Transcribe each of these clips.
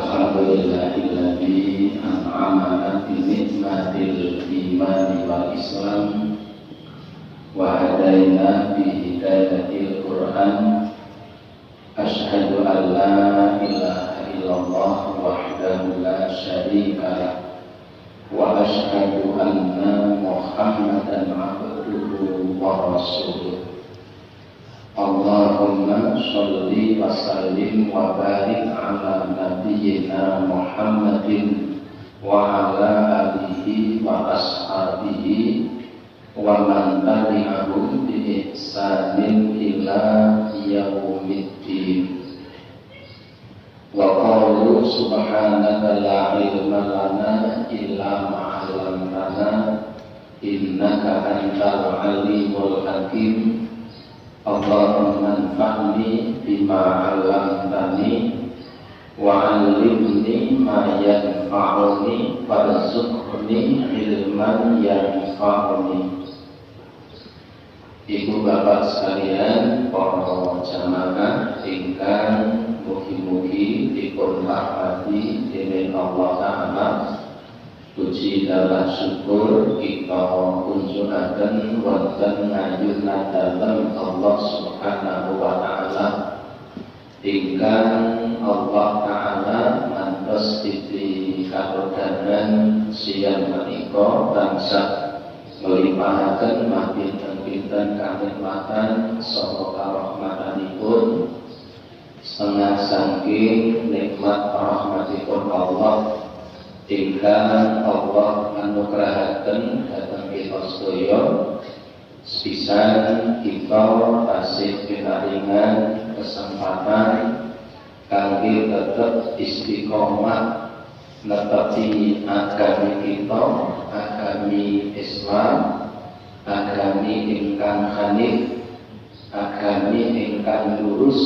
Alhamdulillahilladzi an'ama bi ni'matil imani wal islam wa hadaina bi hidayatil Qur'an. Asyhadu an la ilaha illallah wahdahu la syarika lah wa asyhadu anna Muhammadan abduhu wa rasuluh. Allahumma sholli wa sallim wa barik ala nabiyyina Muhammadin wa ala alihi wa ashabihi wa man tabi'ahum bi ihsanin ila yaumiddin. Wa qalu subhanaka la ilma lana illa ma 'allamtana innaka antal alimul hakim. Allahumma anfa'ni bima 'allamtani wa 'allimni ma yanfa'uni warzuqni ilman yanfa'uni. Ibu bapak sekalian, para jamaah ingkang mugi-mugi dipun rahmati dening Allah Ta'ala, puji dan syukur kita kunjungaken wonten ngayunan dalem Allah Subhanahu wa Ta'ala ingkang Allah Ta'ala mantos diberi karudanan siang menika tansah melimpahaken pinten-pinten kanikmatan saha karahmatanipun setengah saking nikmat rahmatipun Allah ingkang Allah anugrahaken dhateng kita sedaya sepisan kita tasih pinaringan kesempatan kangge tetep istiqomah netepi agami kita, agami Islam, agami ingkang hanif, agami ingkang lurus,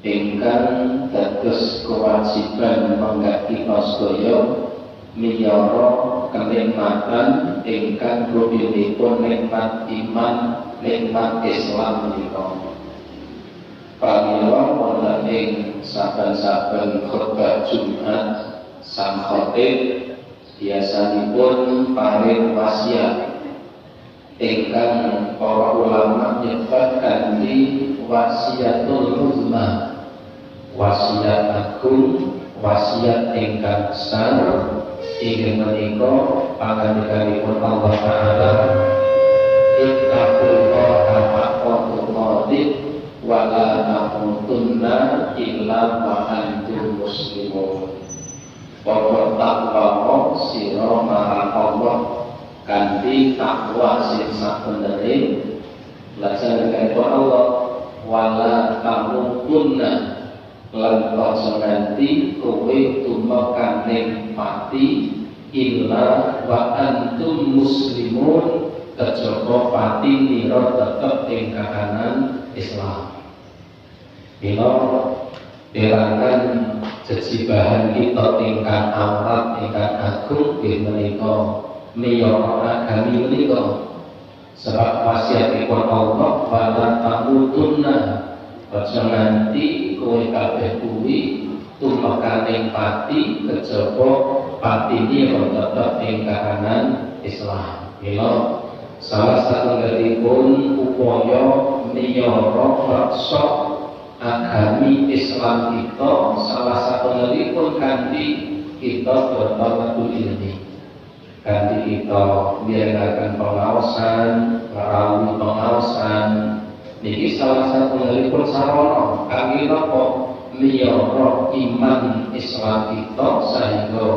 ingkang dados kewajiban mangga kita sedaya miyara kenikmatan ingkang rupinipun nikmat iman, nikmat Islam menika. Pramila wonten ing saben-saben khutbah Jumat sang khatib biasanipun paring wasiat ingkang para ulama nyebat kanthi wasiatul uzma, wasiat agung, wasiat ingkang besar inggih menika pangandikanipun Allah Ta'ala, ittaqullaha haqqa tuqatih wa la tamutunna illa wa antum muslimun. Pokok takwa sira marang Allah kanthi takwa sing sabenere lajenengipun Allah, wala tamutunna lan aja nganti kowe tumekaning mati illa wa antum muslimun kejaba pati nira tetep ing kahanan Islam. Mila perangan jejibahan kita ingkang awrat ingkang agung inggih menika miyara agami menika. Sebab wasiatipun Allah wala tamutunna, aja nganti kowe kabeh kuwi tumekaning pati kejaba patine tetep ing kahanan Islam. Mila salah satunggalipun upaya miyara raksa agami Islam kita salah satunggalipun kanthi kita bertawakul ilmi, kanthi kita mirengaken pengaosan, ngrawuhi pengaosan niki salah satunggalipun sarana kangge napa miyara iman Islam kita sehingga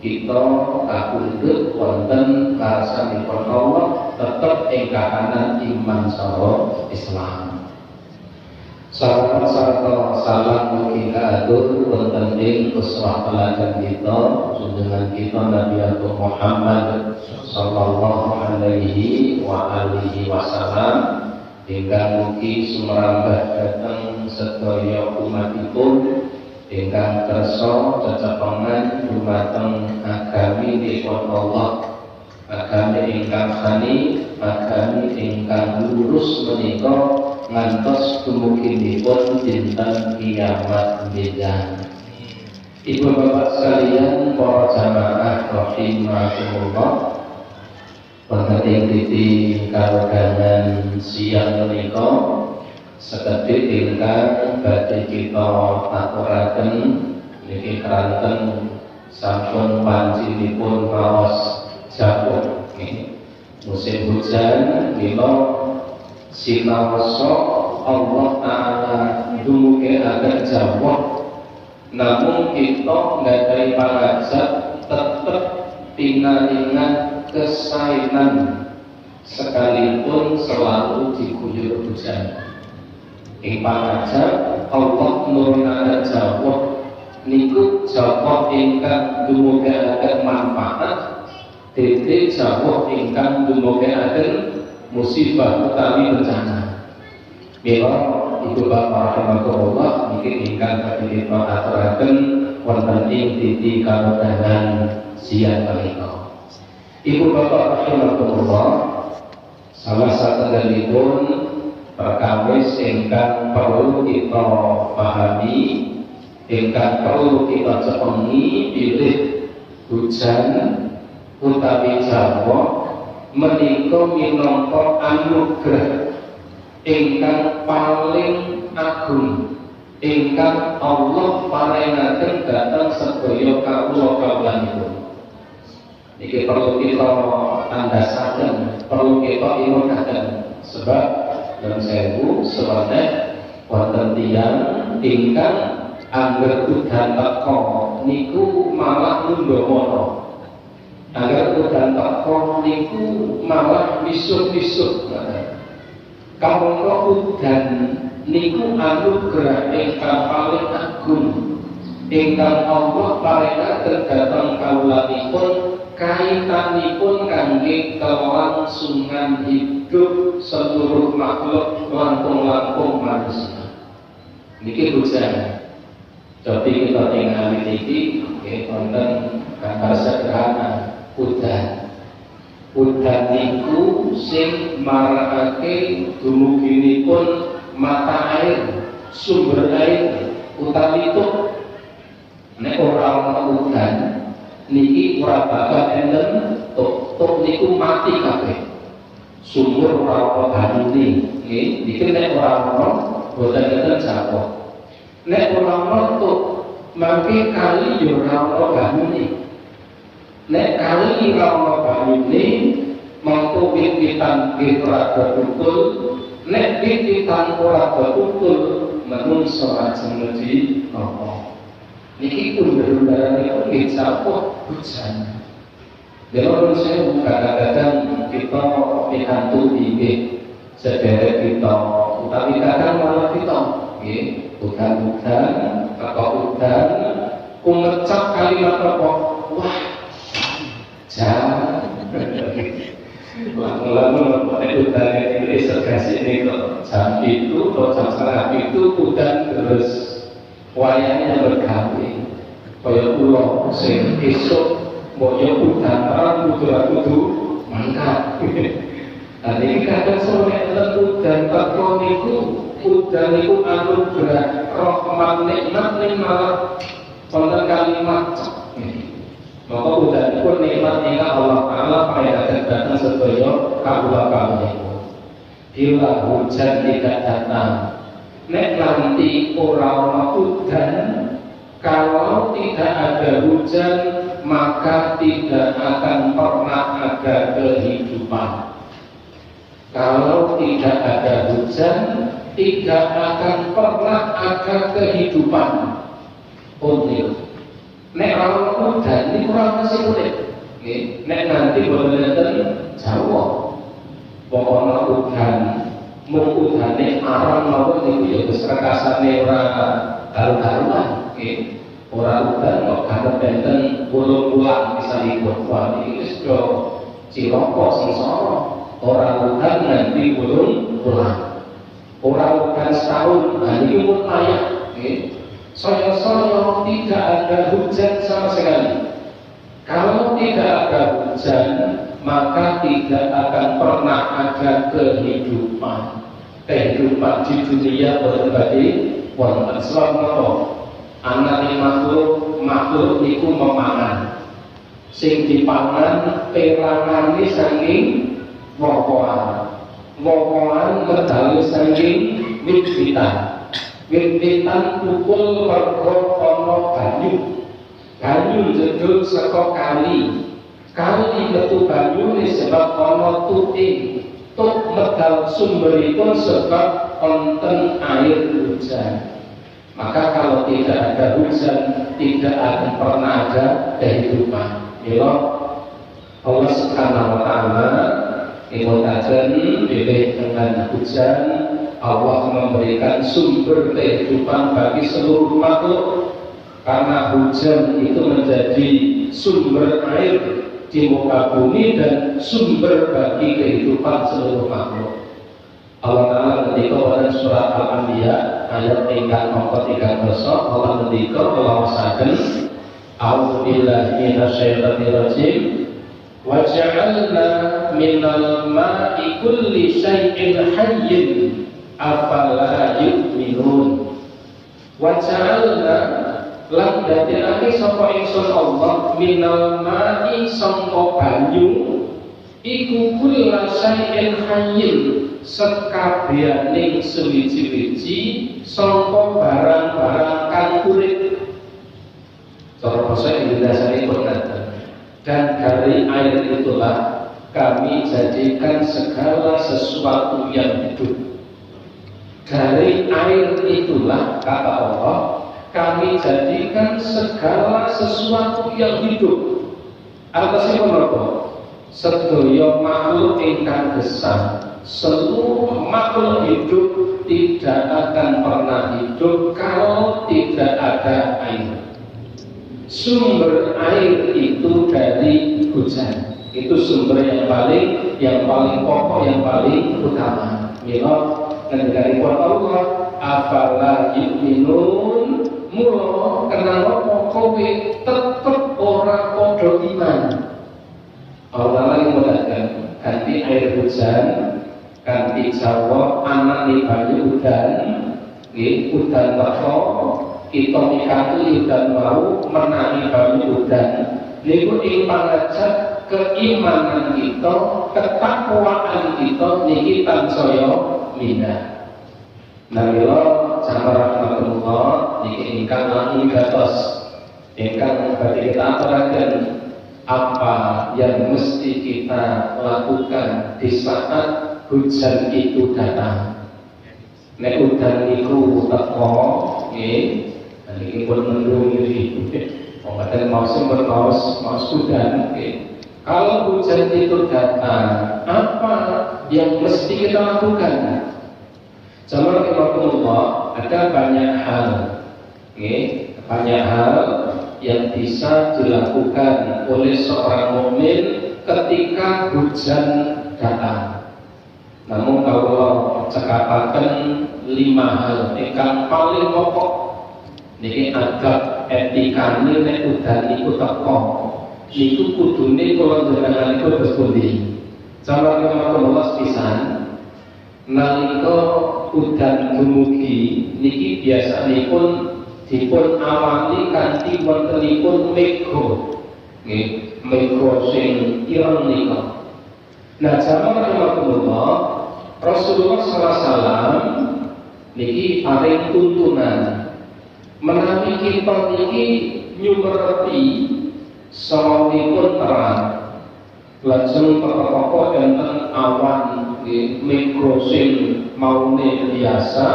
kita kapundhut wonten karsanipun Allah tetep ing kahanan iman saha Islam. Sarta salam mugi katur wonten ing uswah teladan kita junjungan kita Nabi Muhammad sallallahu alaihi wa alihi wasallam ingkang mugi sumrambah dhateng sedaya umatipun ingkang kersa cecepengan dumateng agaminipun Allah, agami ingkang sani, agami ingkang lurus menika ngantos kemungkinipun dinten kiamat bejan. Ibu bapak sekalian, para jamaah rahimakumullah, wonten ing titik karogangan siang menika sekedhik ingkang badhe kita aturaken niki keranten sampun pancinipun raos jabuk musim hujan mila sinaosa Allah Ta'ala dumugi akan jawab. Namun kita nggadahi pangajak tetap pingalingan kesainan sekalipun selalu diguyur hujan. Ing pangajak Allah nurunaken jawab niku jawab ingkang dumugakaken manfaat, dene jawab ingkang dumugakaken musibah utawi bencana. Mila Ibu bapak rahimakumullah niki ingkang badhe kita aturaken wonten ing titik karogangan siang menika. Ibu bapak rahimakumullah, salah satunggalipun perkawis ingkang perlu kita pahami, ingkang perlu kita cepengi pilih hujan utawi jawab menika minangka anugerah ingkang paling agung ingkang Allah paringaken dhateng sedaya kawula-kawulanipun. Niki perlu kita tandasaken, perlu kita ingonaken sebab dan sewu seweneh wonten tiyang ingkang angger udan teka niku malah nundha-mundha. Angger udan teka niku malah misuh-misuh. Kamangka udan niku anugerah ingkang paling agung ingkang Allah paringaken dhateng kawulanipun kaitanipun kangge kelangsungan hidup seluruh makhluk langkung-langkung manusia. Niki hujan. Jadi kita tinggal niki wonten gambar sederhana udan. Udan niku sing marakake dumuginipun mata air, sumber air utawi tuk. Nek ora ana udan niki ora bakal enten tuk niku mati kabeh. Sumur ora ana banyune, nggih. Niki nek ora ana boten enten jawab. Nek ora ana tuk mangke kali yo ora ana banyune. Nek kali ora banyune mangko wit-witan ora betul, nek wit-witan ora betul menungso ajeng wedi apa. Niki undar-undarane nggih sapa hujan. Dewa saya kadang-kadang kita pikantu nggih sedherek kita utawi kadang malah kita nggih udan-udan atau udan ngecap kalimat apa wah lalu udan ini sergasi ini kok jam itu atau jam setengah itu udan terus wayangnya bergawe kaya pulau sing esok moyo udan terang kudu mangkat. Nah ini kadang sore udan teko niku udan niku anugerah rahmat nikmat ning malah wonten kalimat maka udan pun nikmat ingkang Allah Ta'ala paringaken dhateng sedaya kawula-kawulanipun. Bila hujan tidak datang, nek nanti ora ana udan, kalau tidak ada hujan maka tidak akan pernah ada kehidupan. Kalau tidak ada hujan, tidak akan pernah ada kehidupan. Unik. Nek ora udan niku ora masih urip. Nggih, nek nanti boten enten jawab. Pokoknya udan, mung udane aran mawon niku ya wis rekasane ora karu-karuan, nggih. Ora udan kok kadang enten 8 bulan misalipun. Wah, iki wis do cilaka sengsara. Ora udan nanti 8 bulan. Ora udan setahun, nah niki pun layak, nggih. Soyo-soyo tidak ada hujan sama sekali. Kalau tidak ada hujan, maka tidak akan pernah ada kehidupan. Kehidupan di dunia berbagi wonten sebab Anane makhluk iku memangan. Sing dipangan perangane saking woh-wohan. Woh-wohan medal saking wit-witan. Wit-witan tukul perkara ana banyu. Banyu jedul saka kali. Kali metu banyu sebab ana tuting. Tuk medal sumberipun sebab wonten air hujan. Maka kalau tidak ada hujan, tidak akan pernah ada kehidupan. Ya, Allah Subhanahu wa Ta'ala ingkatakan pilih dengan hujan, Allah memberikan sumber kehidupan bagi seluruh makhluk. Karena hujan itu menjadi sumber air di muka bumi dan sumber bagi kehidupan seluruh makhluk. Allah Ta'ala ketika pada surat Al-Anbiya ayat tingkat nomor 13 Allah ketika melawasakan A'udzu billahi minasyaitonir rajim wa ja'alna minal ma'i kulli syai'in hayyin afala yu'minun wa ja'alna lan dadekake sapa ingsun Allah minal ma'i sangka banyu iku kulla syai'in hayyin sekabiyaning suwiji-wiji sangka barang-barang kang urip. Cara basa Indonesia ini berkata, dan dari air itulah kami jadikan segala sesuatu yang hidup. Dari air itulah kata Allah, kami jadikan segala sesuatu yang hidup. Artinya menapa? Sedaya makhluk ingkang gesang, seluruh makhluk hidup tidak akan pernah hidup kalau tidak ada air. Sumber air itu dari hujan. Itu sumber yang paling pokok, yang paling utama. Mila dari Allah, afala yu'minun, mula kenapa kowe tetep ora padha iman. Allah lagi mengatakan ganti air hujan, ganti Jawa anak banyu udan, udan teko kita mikati udan mau menangi banyu udan. Niku ing pangajak keimanan kita, ketakwaan kita niki tansaya mindah. Nalila jamaratullah niki ingkang langkung gatos ingkang badhe kita aturaken apa yang mesti kita lakukan di saat hujan itu datang. Nek udan niku teko nggih, niki pun mendung iki. Wonten mausum bermaus udan nggih. Kalau hujan itu datang, apa yang mesti kita lakukan? Jamaratullah, ada banyak hal, banyak hal yang bisa dilakukan oleh seorang mukmin ketika hujan datang. Namun kalau cekapaken 5 hal ingkang paling pokok niki adab etikane nek udan iku teko. Niku kudune kula jenengan niku terus pundi. Jamaratullah pisan nalika udan dumugi niki biasanipun dipun awali kanthi wontenipun mega nggih, mega sing ireng nika. Nah, jamaah Rasulullah SAW niki paring tuntunan menawi kita niki nyumerti sawetipun terang lajeng perkara enten awan nggih mega sing maune biasa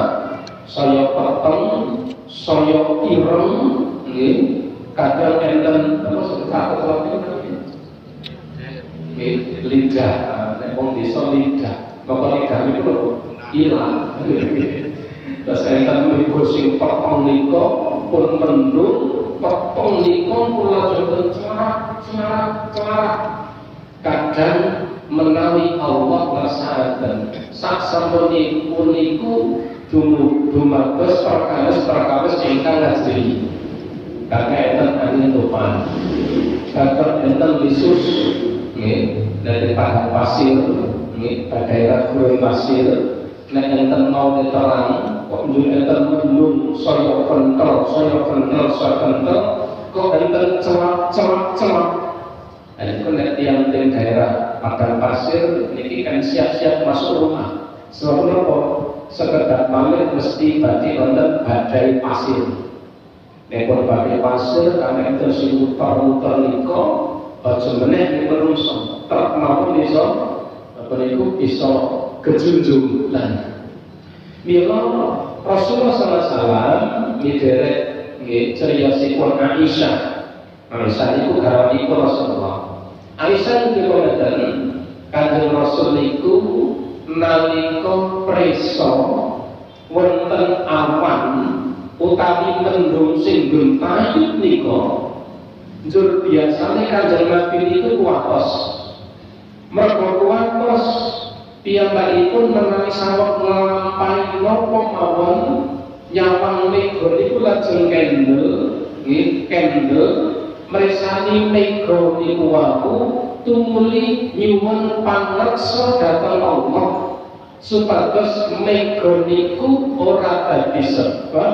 saya peteng saya ireng nggih kadang enten apa nggih lidah nek wong desa lidah kok lidah niku ilang terus enten mriku sing peteng nika pun mendung peteng nika kula joten cerak kadang menawi Allah ngersakaken sak sampunipun niku dumados perkawis ingkang ngajri kakek enten angin topan kakek enten lisus nggih dari padang pasir nggih daerah gurun pasir nek enten mau terang kok enten mendung saya kental kok enten celak. Nah, itu nek tiang-tiang daerah padang pasir niki kan siap-siap masuk rumah. Sebab apa? Sekedar malam mesti badhe wonten badai pasir. Nek badai pasir ana enten sing muter-muter nika aja meneh menungso. Truk mawon iso apa niku iso kejunjung lan. Mila Rasulullah sallallahu alaihi wasallam miderek nggih ceriyosipun Aisyah. Aisyah iku garwanipun Rasulullah. Aisyah niku ngeten, Kanjeng Rasul niku nalika prisa wonten awan utawi mendung sing gentayut nika njur biasane Kanjeng Nabi niku kuwatos. Mergo kuwatos piyambakipun menawi saweg nglampahi napa mawon nyawang mega niku lajeng kendel meresani mega niku wau tumuli nyuwun pangreksa dhateng Allah supados mega niku ora dadi sebab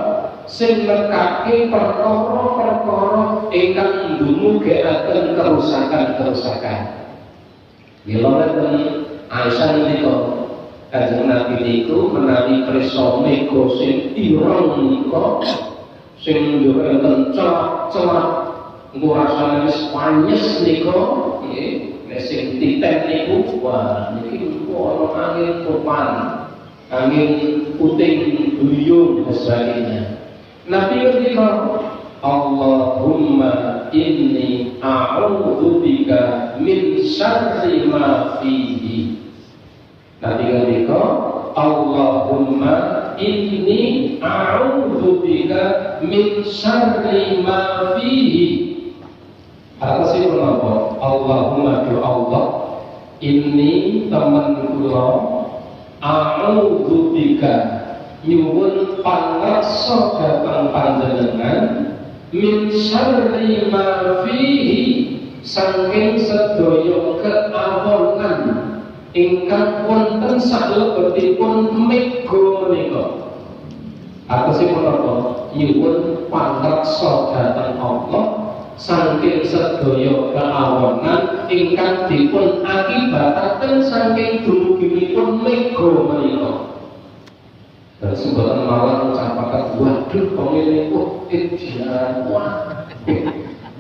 sing nekake perkara-perkara ingkang ndumugaken kerusakan-kerusakan. Mila wonten Aisyah niku Kanjeng Nabi niku menawi prisa mega sing ireng nika sing njur enten celak engko rasane wis panyes nika nggih nek sing titen niku wah niki ana angin topan angin puting beliung dan sebagainya. Nabi ketika Allahumma inni a'udzubika min syarri ma fihi. Nabi ketika Allahumma inni a'udzubika min syarri ma fihi. Artinya apa? Allahumma ya Allah, ini teman kula a'udzubika nyuwun pangreksa dhateng panjenengan min syarri ma fihi saking sedaya keawonan ingkang wonten salebetipun mega menika. Artinya apa? Nyuwun pangreksa dhateng Allah saking sedaya keawonan ingkang dipun akibataken saking dumugipun mega menika. Dan sebutan malam ucapakan waduh pemilih ideal wah.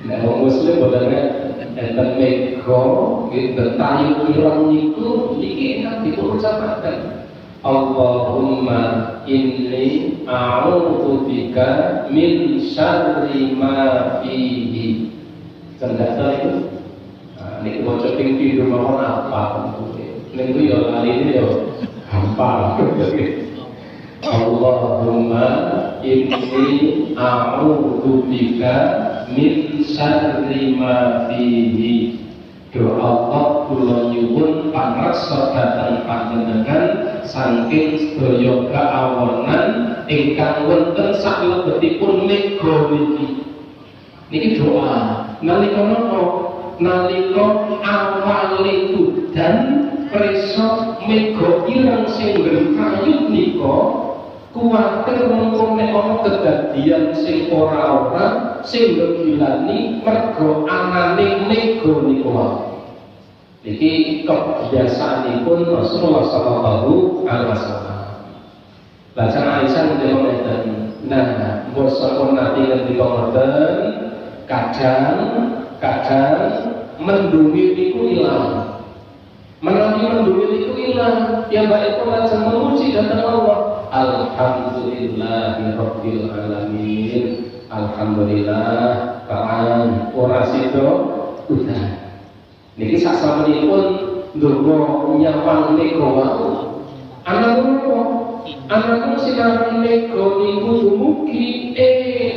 Nah, orang Muslim sebenarnya enten mega gitu tayu ireng niku niki enak dipun ucapaken. Allahumma inni a'udzubika min syarri ma fihi. Cendana itu niki maca ping pindho mawon apa niku ya laline ya gampang. Allahumma inni a'udzubika min syarri ma fihi. Doa Allah kula nyuwun pangreksa dhateng panjenengan saking sedaya keawonan ingkang wonten salebetipun mega niki. Niki doa nalika napa? Nalika awale udan prisa mega ireng sing gentayut nika kuwatir mengko nek ana kedadian sing ora-ora sing nggilani mergo anane mega niku wae. Iki kebiasaanipun Rasulullah sallallahu alaihi wasallam. Lajeng Aisyah ngeten, nah bosan nanti ngendika ngoten, kadang mendungi niku ilang. Menawi mendungi niku ilang, ya baik pun lajeng memuji dhateng Allah. Alhamdulillahirabbil alamin. Alhamdulillah ta'ala ora sida udan. Niki sasampunipun ndonga nyawang nika wau. Anakku sinarang nika niku dumugi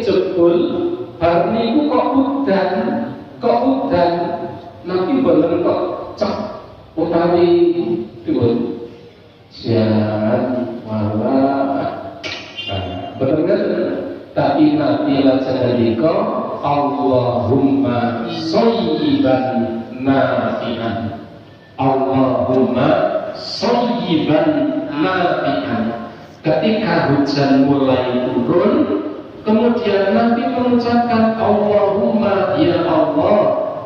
jebul bar niku kok udan nanti boten kok cek utawi dipun sian wala bener tapi nanti lajeng ngendika Allahumma shayyiban nafi'an. Allahumma shayyiban nafi'an. Ketika hujan mulai turun, kemudian Nabi mengucapkan Allahumma ya Allah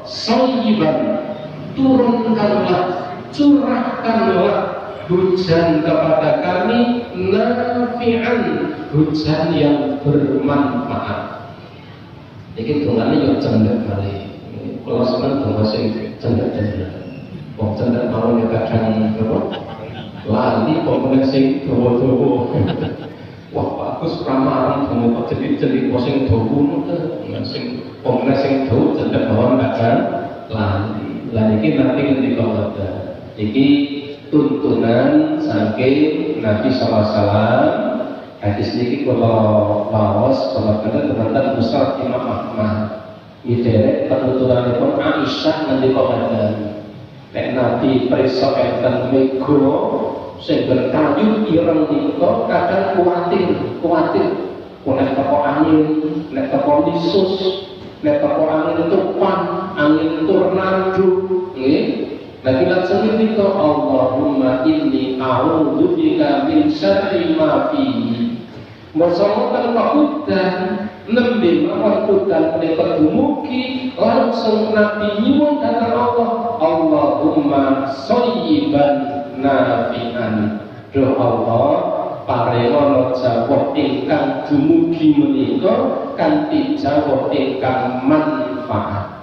shayyiban, turunkanlah, curahkanlah hujan kepada kami nafi'an, hujan yang bermanfaat. Iki dongane yo cendek malih. Kalau seneng donga sing cendek-cendek. Wong cendek mau nek kadang apa? Lali pokoknya sing dawa-dawa. Wah, bagus pramarang donga kok celik-celik kok sing dawa ngono sing pokoknya sing dawa cendek mawon kadang lali. Lah iki nanti ngendika ngoten. Iki tuntunan saking Nabi SAW. Hadis ini kalau lawas kalau teman-teman besar Imam Ahmad ini penuturan pun Aisyah nanti komentar nek Nabi periksa enten mego sing berkayu ireng niko kadang kuatir nek teko angin, nek teko lisus, nek teko angin tupan, angin tornado nggih. Lagi langsung itu Allahumma inni a'udzubika min syarri ma fihi. Mosomokan pakudan nembe mawon kudan menika dumugi langsung Nabi nyuwun dhateng Allah Allahumma shayyiban nafi'an. Duh Allah parengono jawab ingkang dumugi menika kanthi jawab ingkang manfaat.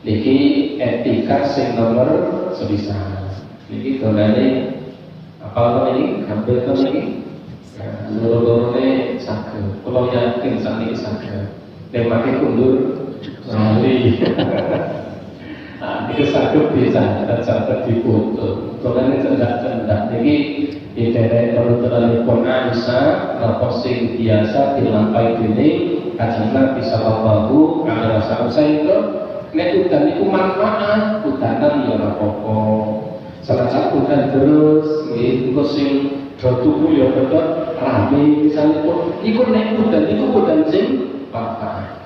Niki etika sing nomor sepisan. Niki dolane apa ini? Hampir to niki. Loro-lorone saged. Kula yakin sakniki saged. Nek mati kundur lali. Nah, iki saged bisa tercatat di foto. Dolane cendak-cendak niki di derek penuturanipun Aisyah napa sing biasa dilampahi dening Kanjeng Nabi sallallahu alaihi wasallam saestu nek udan itu manfaat, udanan ya ora apa-apa. Salah udan terus nggih engko sing do tuku ya tetep rame misalipun iku nek udan itu udan sing manfaat.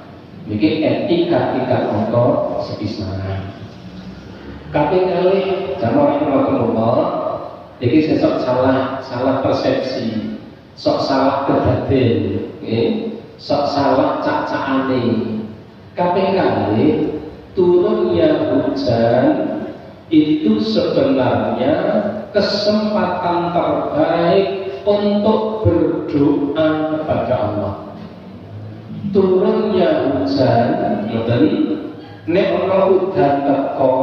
Niki etika angka sepisan. Kaping kalih jamaah rahimahullah iki sesuk salah persepsi, sok salah kedaden, nggih, sok salah cak-cakane. Kaping kalih turunnya hujan itu sebenarnya kesempatan terbaik untuk berdoa kepada Allah. Turunnya hujan, nek ana udan teko,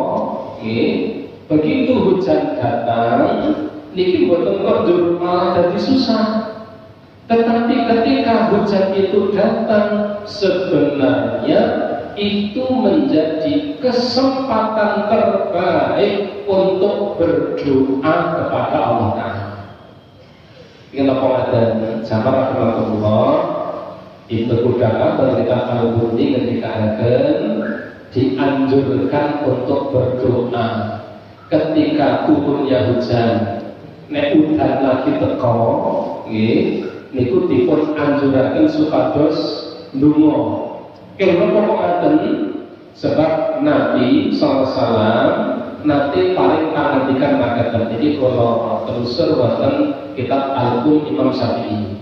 begitu hujan datang, niki boten kondur malah jadi susah. Tetapi ketika hujan itu datang, sebenarnya itu menjadi kesempatan terbaik untuk berdoa kepada Allah Ta'ala. Ini apa ada jamaah rahmatullah itu kudaka berita al-Budi ketika akan dianjurkan untuk berdoa ketika turunnya hujan. Nek udan lagi teko, niku dipun anjuraken supados ndonga. Kenapa kok ngaten? Sebab Nabi SAW nanti paling pangandikan makaten. Jadi kalau telusur wonten kitab Al-Qum Imam Syafi'i.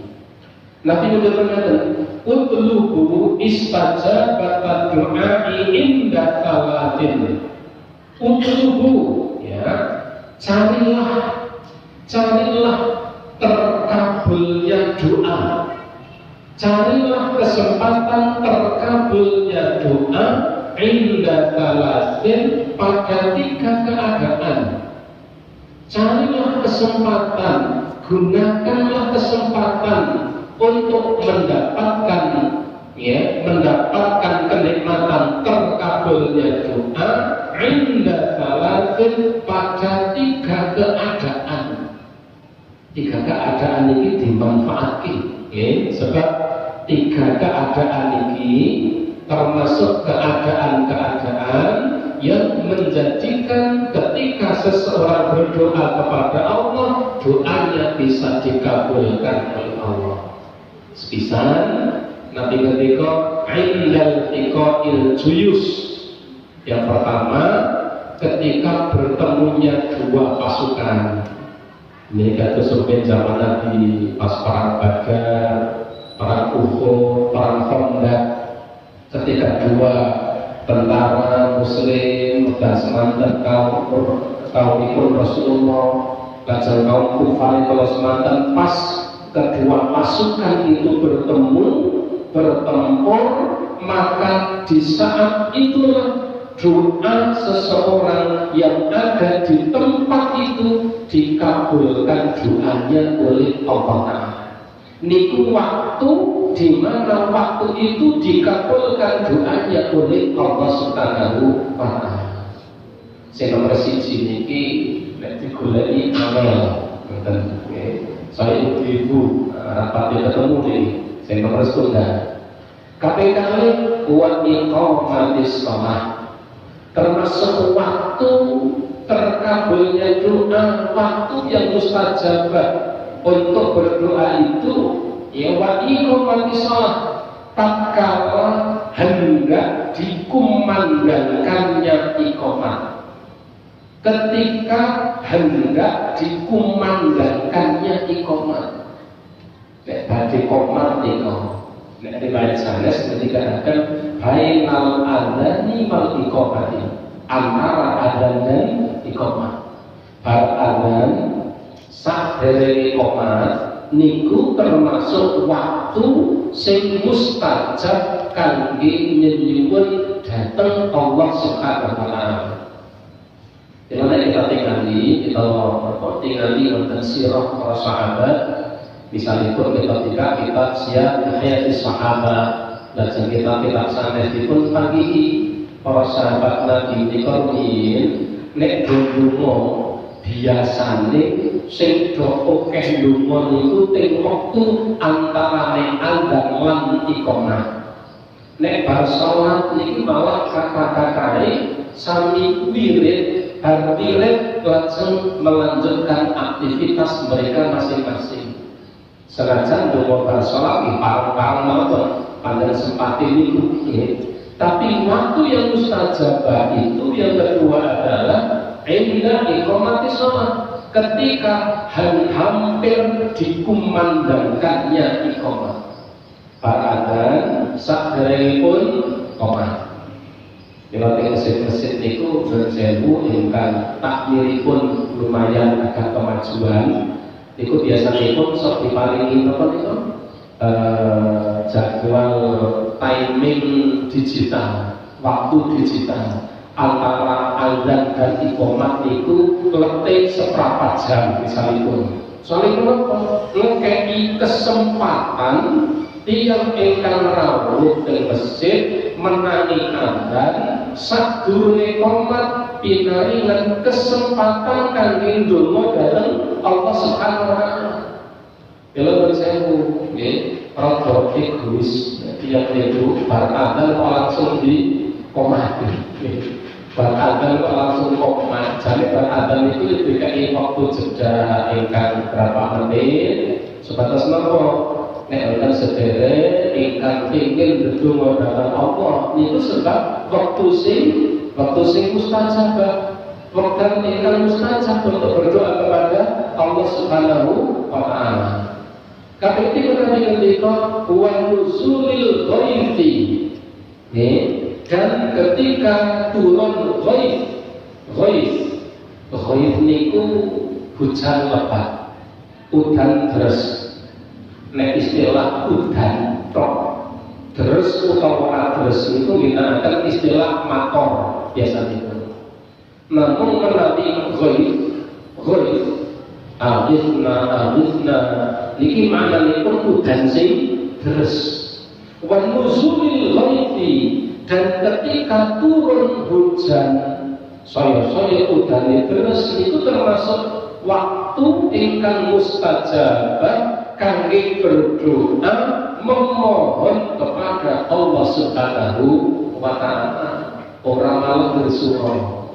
Nabi udah ngaten, "Utlubu istajabata du'ai inda talatin." Utlubu, ya, carilah terkabulnya doa. Carilah kesempatan terkabulnya doa inda talatin pada 3 keadaan. Carilah kesempatan, gunakanlah kesempatan untuk mendapatkan kenikmatan terkabulnya doa inda talatin pada 3 keadaan. 3 keadaan ini dimanfaatkan, sebab 3 keadaan ini termasuk keadaan-keadaan yang menjadikan ketika seseorang berdoa kepada Allah, doanya bisa dikabulkan oleh Allah. Sepisan Nabi ketika indal iqa'il juyus. Yang pertama, ketika bertemunya 2 pasukan. Ini kata sampai zaman Nabi pas perang Badar, perang Uhud, perang Khandaq, ketika dua tentara Muslim dan semantan kaum Rasulullah, lajeng kaum kufar kalau semantan pas kedua pasukan itu bertemu bertempur, maka di saat itulah doa seseorang yang ada di tempat itu dikabulkan doanya oleh Allah Ta'ala. Niku waktu di mana waktu itu dikabulkan doanya oleh Allah Subhanahu wa Ta'ala. Sing nomor 1 niki nek digoleki amel ngoten nggih. Saya ibu rapat ketemu nih sing nomor 1. Kaping kalih wa iqamatis shalah. Termasuk waktu terkabulnya doa, waktu yang mustajabah untuk berdoa itu ya wa iqamatis shalah, tatkala hendak dikumandangkannya iqamah, ketika hendak dikumandangkannya iqamah, badhe qomat iqamah. Nek riwayat sanes ketika akan bainal adzani wal iqamati, antara adzan dan iqamah. Bar adzan sadere iqamah niku termasuk waktu sing mustajab kangge nyuwun dhateng Allah Subhanahu wa taala. Dimana kita tinggali wonten sirah para sahabat. Misalnya pun ketika kitab Syiar Hayatis Sahabat, dan kitab sanes dipun pagi para sahabat Nabi dikorunin nek donga biasane sing do akeh donga niku teng wektu antarane adzan lan iqamah. Nek bar salat niki malah kata-katane sami wirid, bar wirid langsung melanjutkan aktivitas mereka masing-masing. Senajan donga bar salat parang-parang mawon panjenengan sempat niku nggih. Tapi waktu yang mustajabah itu yang kedua adalah inda iqamatis shalah, ketika hampir dikumandangkannya iqamah. Para adzan saderengipun qomat. Lewat masjid-masjid niku bersewu ingkang takmiripun lumayan agak kemajuan. Iku biasanya pun sok diparingi apa itu jadwal timing digital, waktu digital antara adzan dan iqamah itu letih seperempat jam misalipun. Soalnya kenapa? Ngekei kesempatan tiang ingkang rawuh teng masjid menangi adzan sadurunge qomat pinaringan kesempatan kangge ndonga dhateng Allah Subhanahu wa taala. Kalau sewu nggih, rada egois tiang itu bar adzan kok langsung di qomat. Bar adzan kok langsung qomat. Jane bar adzan itu dikai waktu jeda ingkang berapa menit sebatas napa? Nek wonten sedherek ingkang pengin ndedonga dhateng Allah niku sebab waktu sing mustajabah, wekdal ingkang mustajab untuk berdoa kepada Allah Subhanahu wa taala. Kaping 3 ngendika wa nuzulil ghaithi. Dan ketika turun ghaith niku hujan lebat, udan deres. Nek istilah udan tok terus utawa terus itu kita akan istilah mator biasanya. Namun menawi ghaib alifna niki maknanipun udan sing terus. Wa nuzulil ghaibi, dan ketika turun hujan saya udan terus itu termasuk waktu ingkang mustajabah kangge berdoa memohon kepada Allah Subhanahu wa taala, ora malah bersuara.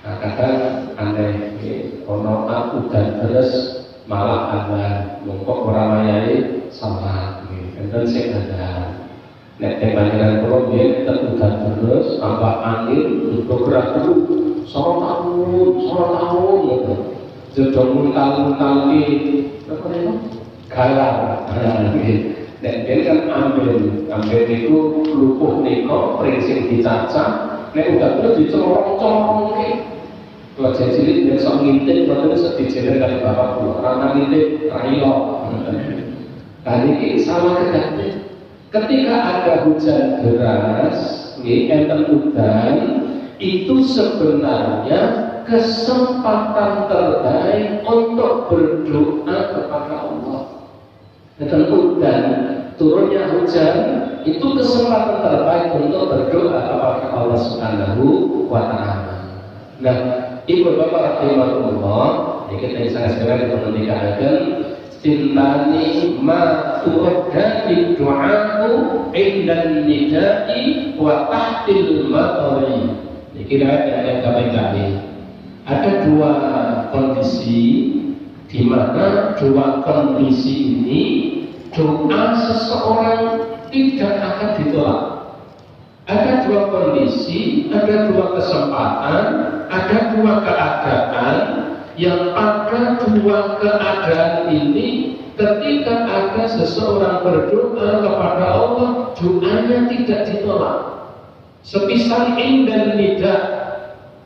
Nah, kadang aneh ono aku dan terus malah ada mongkok ora mayahe salat nggih. Sing ada nek panjenengan kula nggih tetudan terus tambah angin beberapa tahun ngono. jodoh muntal-muntal ki apa itu? Galang. Dan dia kan ambil itu lupuh niko, prinsip dicacah, nek udah terus dicorong-corong ki. Kalau jadi cilik dia sok ngintip, kalau itu dijeler kali bapak pulau, karena ngintip rayo. Kali ini sama kedatnya. Ketika ada hujan deras, enten udan, itu sebenarnya kesempatan terbaik untuk berdoa kepada Allah. Enten udan, turunnya hujan, itu kesempatan terbaik untuk berdoa kepada Allah Subhanahu wa Ta'ala. Nah, ibu bapak rahimahullah, kita sangat sekali mengendikakan Tintani ma tu'adani du'a'u indan nidai wa tahtil matari. Ini kira yang kami. Ada dua kondisi di mana dua kondisi ini doa seseorang tidak akan ditolak. Ada dua kondisi, ada dua kesempatan, ada dua keadaan. Yang pada dua keadaan ini, ketika ada seseorang berdoa kepada Allah, doanya tidak ditolak. Sepisah dan tidak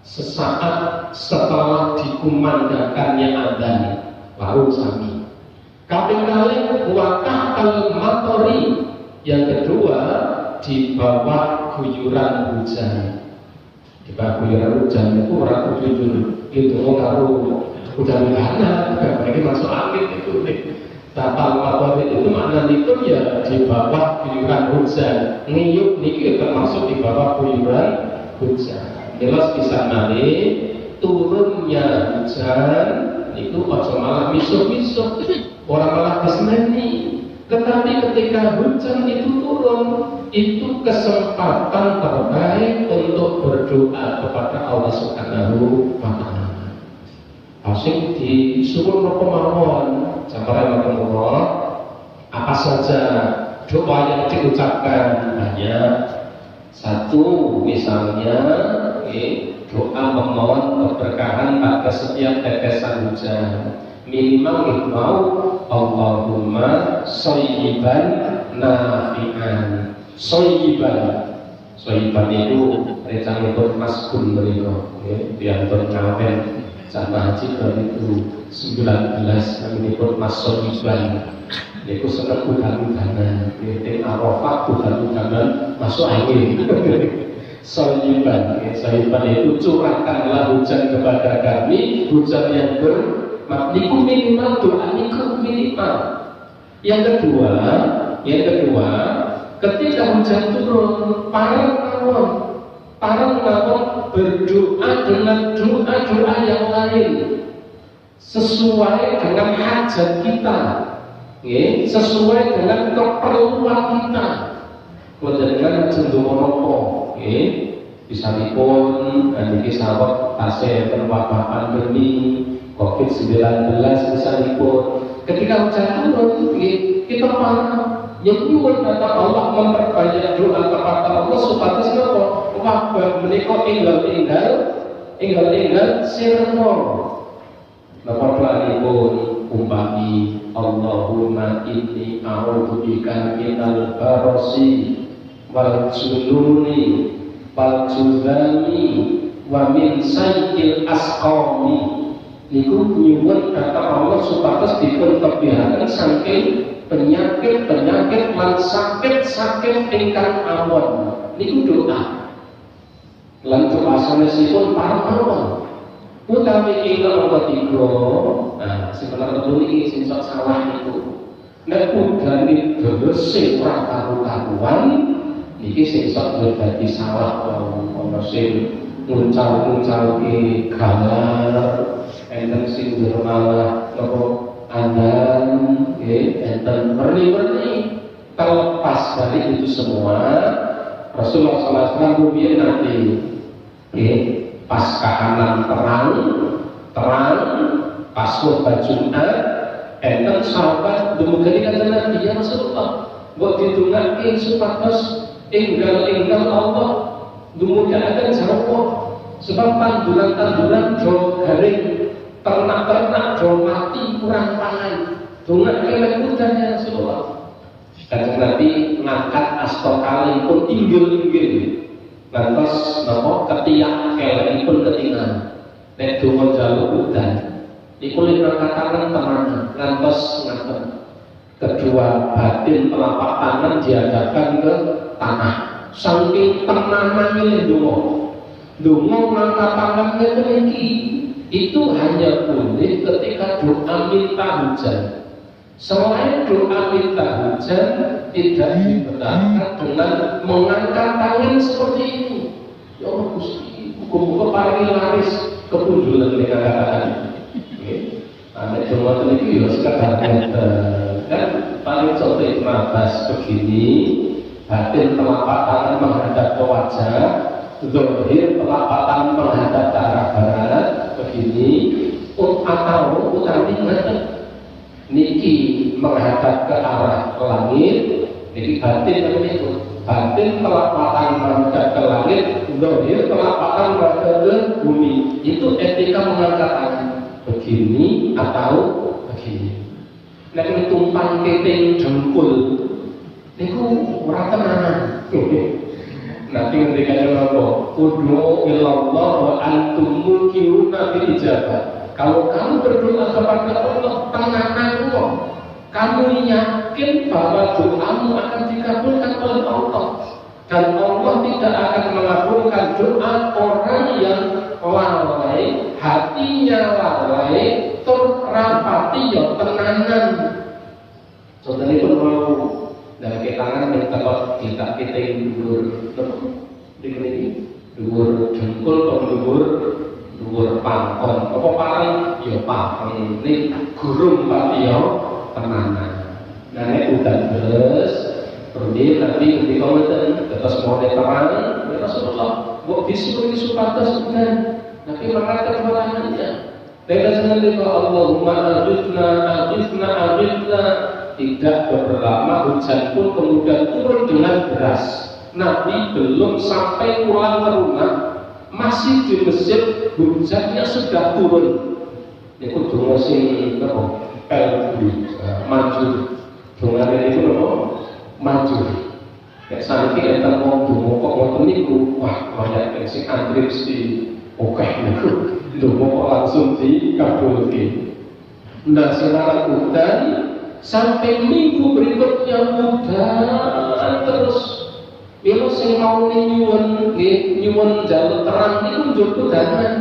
sesaat setelah dikumandangkannya adzan, baru sami. Kaping-kaping wakah al-matori. Yang kedua, di bawah guyuran hujan. Di bawah guyuran hujan itu orang jujur itu kalau hujan-hujanan mereka masuk angin itu tapal mator itu makna itu ya di bawah guyuran hujan. Ngiyup niki termasuk di bawah guyuran hujan. Jelas bisa nanti turunnya hujan itu ojo malah misuh-misuh, orang malah diseneni. Tetapi ketika hujan itu turun, itu kesempatan terbaik untuk berdoa kepada Allah Subhanahu wa Ta'ala. Asing disuruh kemauan, sampai Allah, apa saja doa yang diucapkan banyak. Satu, misalnya doa memohon keberkahan pada setiap tetesan hujan. Minimal mau Allahumma shayyiban nafi'an. Shayyiban itu recanipun maskun beliau diantar ngawen sama haji itu 19 naminipun mas shayyiban. Itu senang udan-udanan di Arafah, udan-udanan masuk angin. Shayyiban itu curahkanlah hujan kepada kami, hujan yang niku minimal doa niku minimal. Yang kedua, ketika hujan turun, parang berdoa dengan doa yang lain sesuai dengan hajat kita, sesuai dengan keperluan kita. Kemudian cenderung bisa dipun dan iki sawet tasih wabah pandemi COVID-19 misalipun ketika hujan turun kita parah nyuwun kata Allah memperbanyak doa kepada Allah supaya napa wabah menika enggal sirna napa doanipun umpami Allahumma inni a'udzubika minal barasi wal jununi wal juzami wa min sayyi'il asqami. Niku nyuwun kata Allah supados dipun kebihakan saking penyakit lan sakit ingkang awon. Niku doa. Lan doa sanesipun para mawon. Utawi ingkang nomor 3, nah sebenarnya niki sing sok salah niku. Nek udane dresik ora karu-karuan niki sing sok dadi salah ana sing muncal ki galar enten sing malah nopo andan enten merni terlepas dari itu semua. Rasulullah SAW rumiyin nanti pas kahanan terang pas khutbah Jumat enten sahabat dumugi kanjeng Nabi, ya Rasulullah mbok didongake supados enggal Allah dumugi akan jawab sebab tanduran do garing ternak-ternak do mati kurang pangan. Dongan kelek udan ya Rasulullah. Kanjeng Nabi ngangkat astokalipun inggil-inggil. Lantas napa ketiak kelekipun ketingan. Nek donga njaluk udan. Iku ngangkat tangan tenanan. Lantas ngaten. Kedua batin telapak tangan dihadapkan ke tanah. Saking tenanane donga. Donga ngangkat tangannya tinggi. Itu hanya boleh ketika doa minta hujan. Selain doa minta hujan tidak dibenarkan dengan mengangkat tangan seperti ini. Ya Allah Gusti, muga-muga paling laris kepunjulan dengan kata-kata. Ada cuma ini ya sekedar kan paling contoh nafas begini, batin telapak tangan menghadap ke wajah, zahir telapak tangan menghadap ke arah barat begini, atau utawi niki menghadap ke arah langit, niki batin itu batin telapak tangan menghadap ke langit, zahir telapak tangan menghadap ke bumi. Itu etika mengangkat tangan begini atau begini. Nek tumpang keting jempul niku ora tenanan. Nanti ketika napa ud'u ilallah wa antum muqinuna bil ijabah. Kalau kamu berdoa kepada Allah tenanan kok. Kamu yakin bahwa doamu akan dikabulkan oleh Allah. Dan Allah tidak akan mengabulkan doa orang yang lalai, hatinya lalai, terrapati ya tenanan. Contohnya pun mau dari tangan yang tepat kita yang dhuwur jengkul atau dhuwur pangkon. Apa paling ya paling ini gurung pati ya tenanan. Nah nek udan terus pergi nanti di komentar terus mau terang ya Rasulullah buat disuruh supados udan nanti mengatakan malamnya. Dengan senang Allahumma aghithna tidak berlama hujan pun kemudian turun dengan deras. Nabi belum sampai pulang ke rumah masih di masjid hujannya sudah turun. Itu donga sing maju. Donga itu maju. Nek saiki enten wong donga kok ngoten niku wah banyak sing antri mesti oke niku. Donga kok langsung dikabulke. Nah sekarang udan sampai minggu berikutnya udan terus. Bila sing mau nyuwun jalur terang itu njur udanan.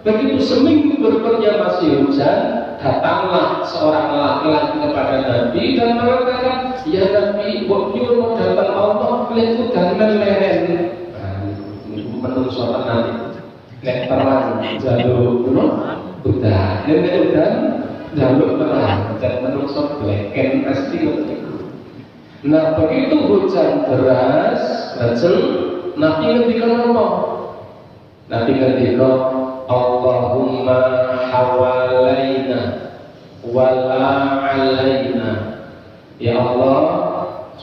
Begitu seminggu berikutnya masih hujan, datanglah seorang laki-laki kepada Nabi dan mengatakan, ya Nabi, buat nyuwun mau datang Allah, lihat udanan leren. Nah, ini menungso tenan. Nek terang jalur udan, nek udan jalur terang dan menungso bleken pasti itu. Nah begitu hujan deras, Nabi ngendikan apa? Nabi ngendikan Allahumma hawalaina wala alaina. Ya Allah,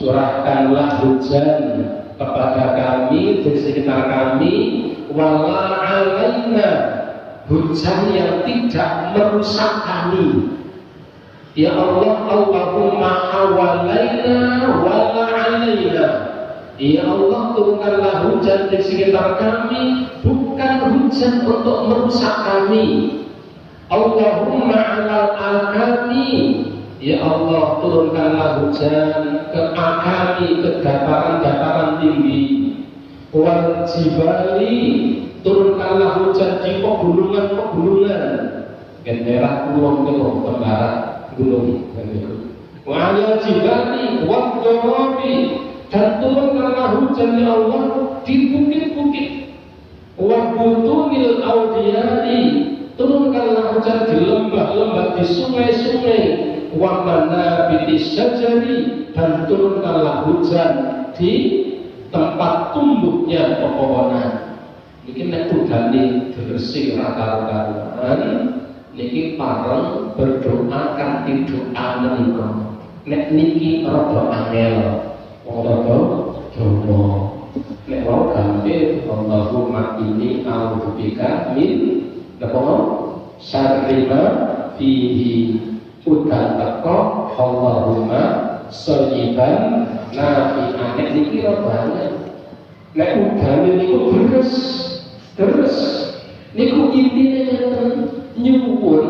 curahkanlah hujan kepada kami di sekitar kami, wala alaina, hujan yang tidak merusak kami. Ya Allah, Allahumma hawalaina wala alaina. Ya Allah, turunkanlah hujan di sekitar kami, bukan hujan untuk merusak kami. Allahumma alal akami. Ya Allah, turunkanlah hujan ke akami, ke dataran-dataran tinggi. Wal jibali, turunkanlah hujan di pegunungan-pegunungan. Daerah kulon tenggara gunung wa'ala jibali wa'dharabi, dan turunkanlah hujan ya Allah di bukit-bukit. Wa'butunil awdiyati, turunkanlah hujan di lembah-lembah, di sungai-sungai. Wa'manabitis syajari, dan turunkanlah hujan di tempat tumbuhnya pepohonan. Ini nek udane bersih rata-rataan niki pareng berdoa kanthi doa menika. Nek niki rada angel, rada jowo. Nek wae gampil Allahumma inni a'udzubika min syarrima fihi udan teko Allahumma sayyiban nafi'an. Nek niki robane nek udan niku terus niku intine ngeten nyuwun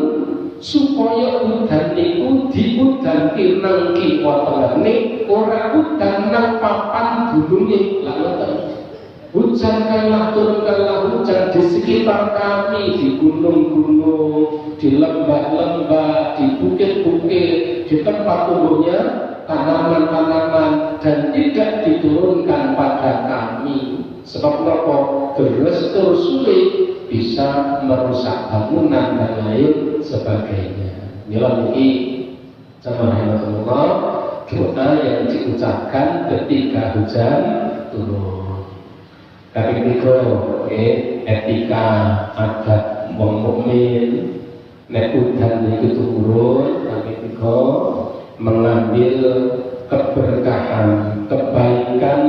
supaya udan niku diudanke nang kiwa tengene ora udan nang papan gununge lha ngoten. Hujan kalah turun kalah hujan di sekitar kami, di gunung-gunung, di lembah-lembah, di bukit-bukit, di tempat tumbuhnya tanaman-tanaman, dan tidak diturunkan pada kami. Sebab apa? Terus sulit bisa merusak bangunan dan lain sebagainya. Inilah ini Subhanallah, doa yang diucapkan ketika hujan turun. Tapi itu etika adat wong mukmin nek udan itu turun, tapi itu mengambil keberkahan, kebaikan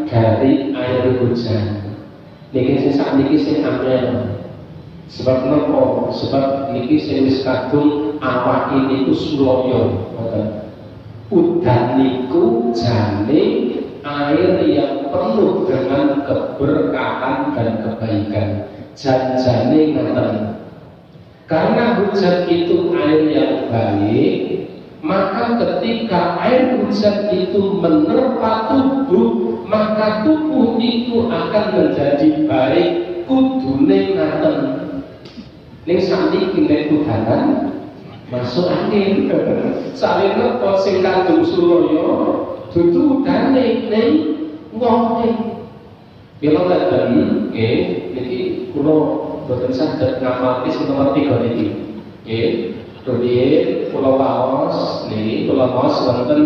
dari air hujan. Niki sing sakniki sing amel. Sebab napa? Sebab niki sing wis kadung awake niku sulaya. Udan niku jane air yang penuh dengan keberkahan dan kebaikan. Janjane ngeten. Karena hujan itu air yang baik, maka ketika air hujan itu menerpa tubuh, maka tubuh itu akan menjadi baik. Kudune ngaten. Ning sakniki nek udanan masuk angin. Salene kok sing kandung sulaya dudu udane ning wonge. Bila ngeten nggih niki kula boten saged ngamalke sing nomor 3 niki. Nggih. Rumiyin kula waos niki kula waos wonten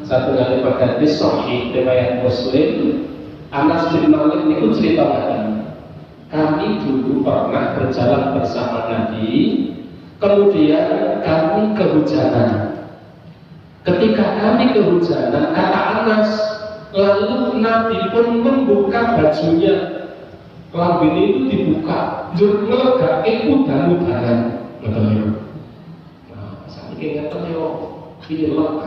satunggal hadis sahih riwayat Muslim. Anas bin Malik niku cerita ngaten. Kami dulu pernah berjalan bersama Nabi, kemudian kami kehujanan. Ketika kami kehujanan, kata Anas, lalu Nabi pun membuka bajunya. Lambene itu dibuka, njur nglegake udan-udanan. Ngoten. Nah, saiki ngeten yo pilek.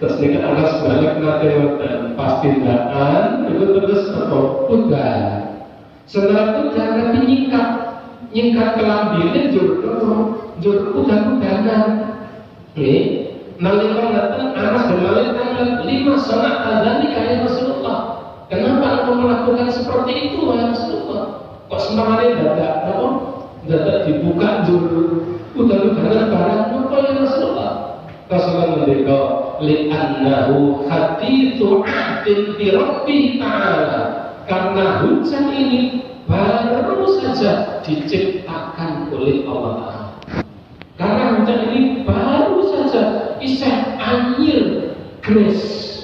Terus nek Anas balik nate wonten pas tindakan itu terus udan. Setelah itu jangan nyingkat kelambine njur udan-udanan. Nalika ngaten Anas bin Malik tanya 5 salat adzan ya Rasulullah. Kenapa engkau melakukan seperti itu ya Rasulullah? Kok semangatnya dadak dibuka njur udan-udanan barang apa ya Rasulullah? Rasulullah mendeka li'annahu hadithu ahdin bi Rabbi ta'ala. Karena hujan ini baru saja diciptakan oleh Allah Ta'ala. Karena hujan ini baru saja isih anyir grace.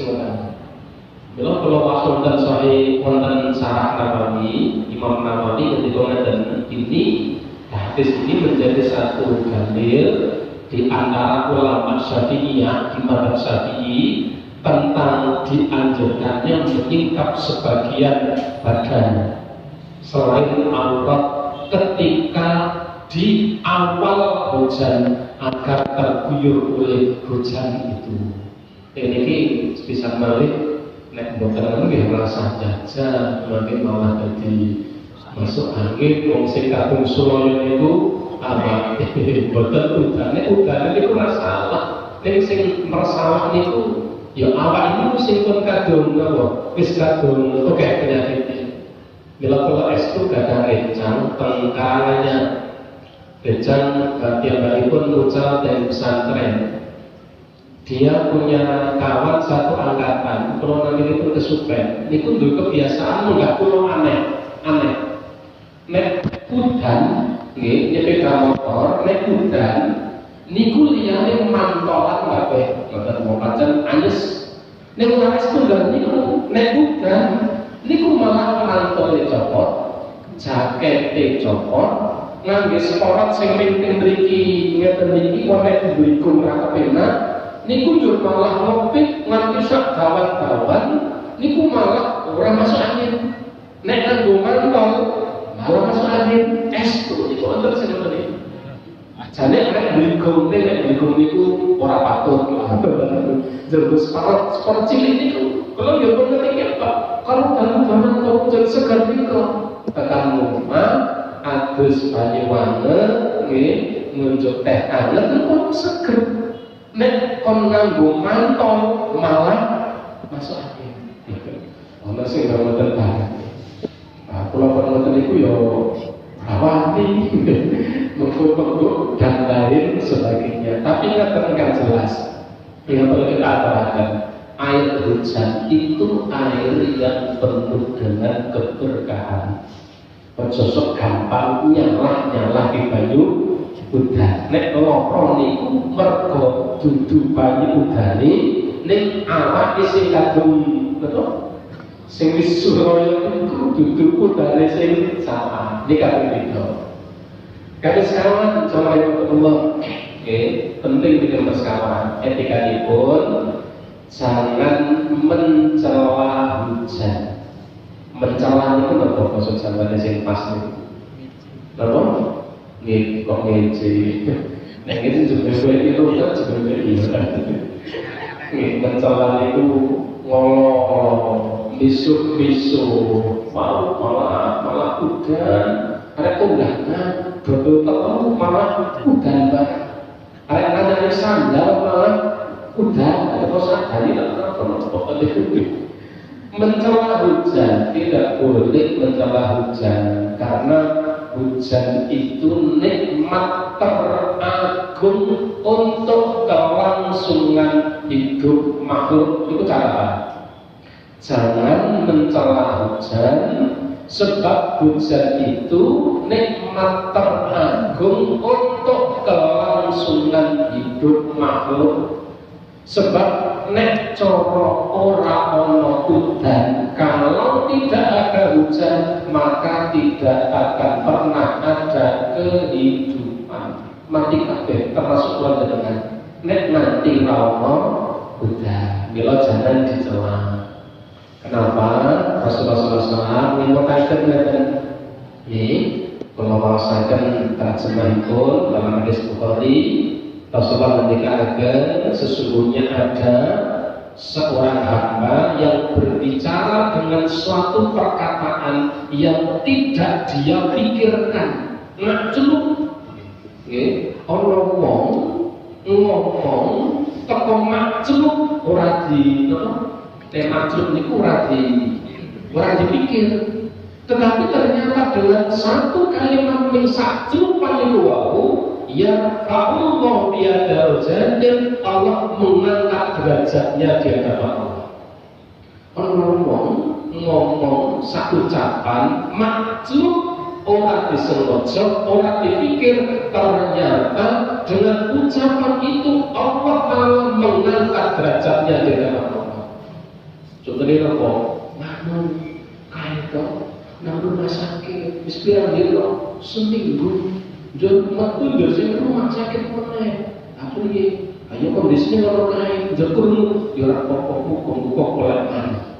Bila kalau masuk dan sahih wonten sarah Nawawi, Imam Nawawi ketika ngeten ini hadis ini menjadi satu dalil di antara ulama Syafi'iyah di mazhab Syafi'i tentang dianjurkannya menyingkap sebagian badan selain aurat ketika di awal hujan agar terguyur oleh hujan itu. Ini bisa balik nek boten nggih merasa jajan mungkin malah dadi masuk angin wong sing kadung sulaya niku apa boten udane niku masalah. Nek sing masalah niku ya awak ini sing pun kadung napa wis kadung oke penyakit. Bila kula estu gadah rencang tengkaranya rencang pun mucal dari pesantren. Dia punya kawan satu angkatan, kalau nanti itu kesupen, itu dulu kebiasaan nggak pulau aneh. Nek udan, nyepeda motor, nek udan, niku liyane mantolan kabeh, ngoten mau pancen anyes. Nek laris tunggal niku nek udan, niku malah mantole copot, jakete copot, ngangge sporot sing penting mriki ngeten niki nek mriku ora kepenak. Niku njur malah ngopik nganti sak dawan-dawan niku malah ora masuk angin. Nek nganggo mantol ora masuk angin. Estu niku wonten sing jenggung niku ora patut lah. Jenggung sport cilik niku kalau yo penting Pak. Kalau dalam kau jadi segar niku tekan rumah adus banyu wangen nggih ngunjuk teh anget niku seger. Nek kon nganggo mantong malah masuk angin. Ana sing mboten banget. Kula pernah niku yo rawani, mengko dan lain sebagainya. Tapi nggak jelas. Yang perlu kita aturakan, air hujan itu air yang penuh dengan keberkahan. Sosok gampang nyala di banyu udan. Nek loro niku mergo dudu banyu udane ning awake sing kagem betul. Sing wis suraya iku dudu udane sing sama. Iki kabeh beda. Kalau sekawan sama Allah, penting bikin persekawan. Etikanya jangan mencela hujan. Mencela itu nggak maksud sampai sing pas nih. Lalu kok ngece. Nah itu juga itu kan juga mencela itu ngolong, bisuk, malah udan. Ada kondangan, betul malah udan banget. Ada sandal malah udan. Ada kosan tadi mencela hujan tidak boleh mencela hujan karena hujan itu nikmat teragung untuk kelangsungan hidup makhluk. Itu cara apa? Jangan mencela hujan. Sebab hujan itu nikmat teragung untuk kelangsungan hidup makhluk. Sebab nek coro ora ono udan, kalau tidak ada hujan maka tidak akan pernah ada kehidupan. Mati kabeh termasuk keluarga dengan nek nanti ono udan, bila jangan dicela. Kenapa? Rasulullah SAW mengatakan kalau merasakan terjemahipun dalam hadis Bukhari, Rasulullah mengatakan sesungguhnya ada seorang hamba yang berbicara dengan suatu perkataan yang tidak dia pikirkan. Ngajluk, orang ngomong teko majluk ora di maksud niku ora dipikir, tetapi ternyata dengan satu kalimat sakjupan niku wau ya Allah biada dan Allah mengangkat derajatnya di hadapan Allah. Ngomong satu ucapan makjub orang disengaja, orang dipikir, ternyata dengan ucapan itu Allah malah mengangkat derajatnya di hadapan Allah. Contohnya apa? Namun kaya nang rumah sakit, ispirang dilo seminggu, jauh waktu dari rumah sakit mana? Aku ni, ayo kondisinya orang lain, jagung, jual pokok kolak mana?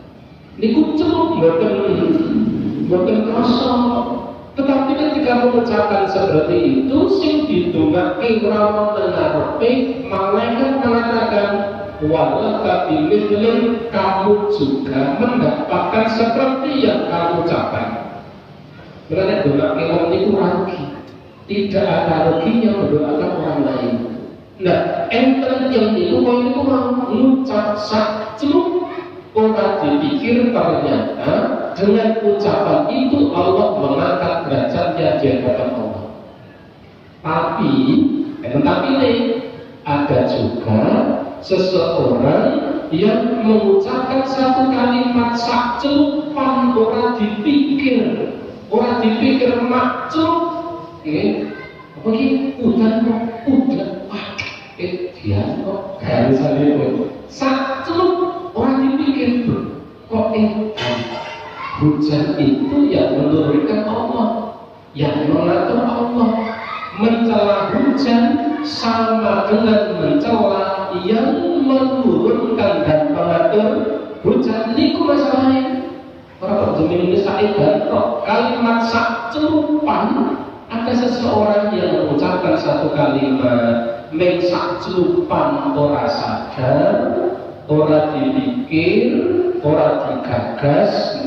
Niku celuk, bukan kosong. Tetapi ketika mengucapkan seperti itu, sing didongake ora menarepe, malaikat mengatakan walaka bimithlin, kamu juga mendapatkan seperti yang kamu ucapkan. Berarti dongake wong niku rugi. Tidak ada ruginya mendoakan orang lain. Nah, enten yang itu kalau itu mengucap sakjub orang dipikir ternyata dengan ucapan itu Allah mengangkat derajatnya di hadapan Allah. Tapi ini ada juga seseorang yang mengucapkan satu kalimat sakjupan orang dipikir makjub, apa ini udah wah dia kok harus ada sakjub orang dipikir kok hujan itu yang menurunkan Allah, yang mengatur Allah. Mencela hujan sama dengan mencela yang menurunkan dan mengatur hujan. Niku masalahnya. Para penjemin ini sa'idat kalimat sakjupan. Ada seseorang yang mengucapkan satu kalimat ming saklupan ora sadar, ora dipikir, ora digagas,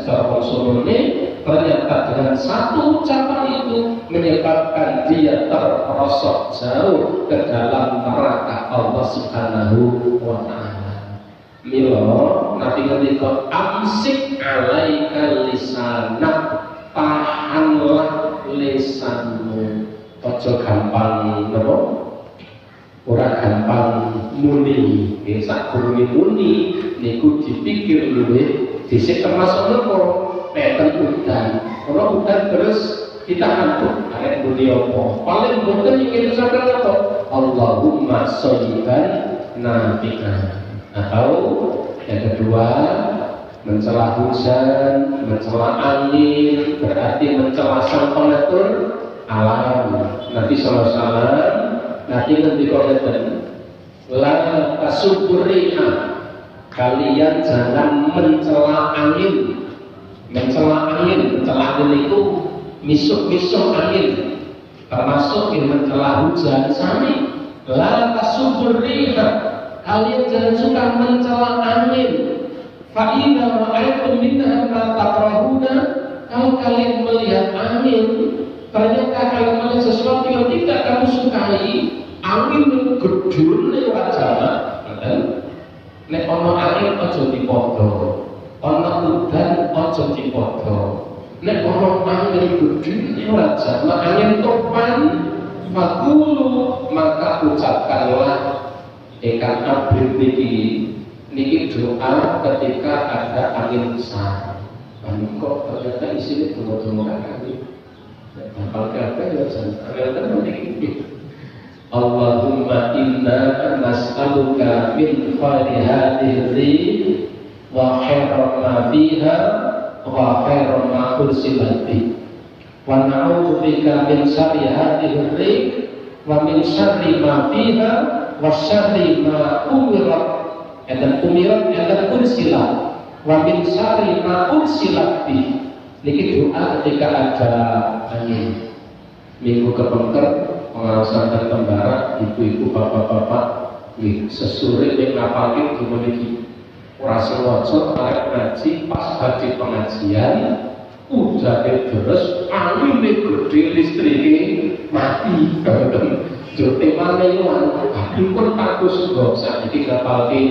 ternyata dengan satu ucapan itu menyebabkan dia terperosok jauh ke dalam neraka Allah Subhanahu wa Ta'ala. Milo Nabi ngendika amsik alaika lisanak, tahanlah lisanmu. Ojo gampang napa? Ora gampang muni. Sak gurune muni niku dipikir luwih dhisik termasuk napa? Peten udan. Kalau udan terus kita ngantuk, arek muni apa? Paling mboten ingin sampeyan apa? Allahumma sholiban nafi'an. Atau yang kedua, mencela hujan, mencela angin, berarti mencela sang pengatur alam. Nabi sallallahu alaihi wasallam nanti ngeten, la tasuburiha, kalian jangan mencela angin. Mencela angin itu misuk-misuk angin, termasuk yang mencela hujan. Sami la tasuburiha, kalian jangan suka mencela angin. Fa idza ra'aytum minha ma takrahuna, kalau kalian melihat angin, ternyata kalian melihat sesuatu yang tidak kamu sukai, angin gedune wajah, nek ana angin aja dipodo, ana udan aja dipodo. Nek ana angin gedune wajah, angin topan, fakulu, maka ucapkanlah ikan abrid niki doa ketika ada angin besar. Kok ternyata isinya tunggu-tunggu kali. Hafal kabeh ya jangan niki. Allahumma inna nas'aluka min khayri hadhihi wa khairu ma fiha wa khairu ma ursilat bi. Wa na'udzu bika min syarri hadhihi wa min syarri ma fiha wa syarri ma umirat dan ursilat wa min syarri ma ursilat bi. Niki doa ketika ada angin. Minggu kepengker pengawasan dan tembara, ibu-ibu, bapak-bapak, sesure yang ngapalin dimiliki ora sengaja arek ngaji pas badhe pengajian udah terus angin gede listrike mati jo temane lan pun bagus kok saiki ngapalke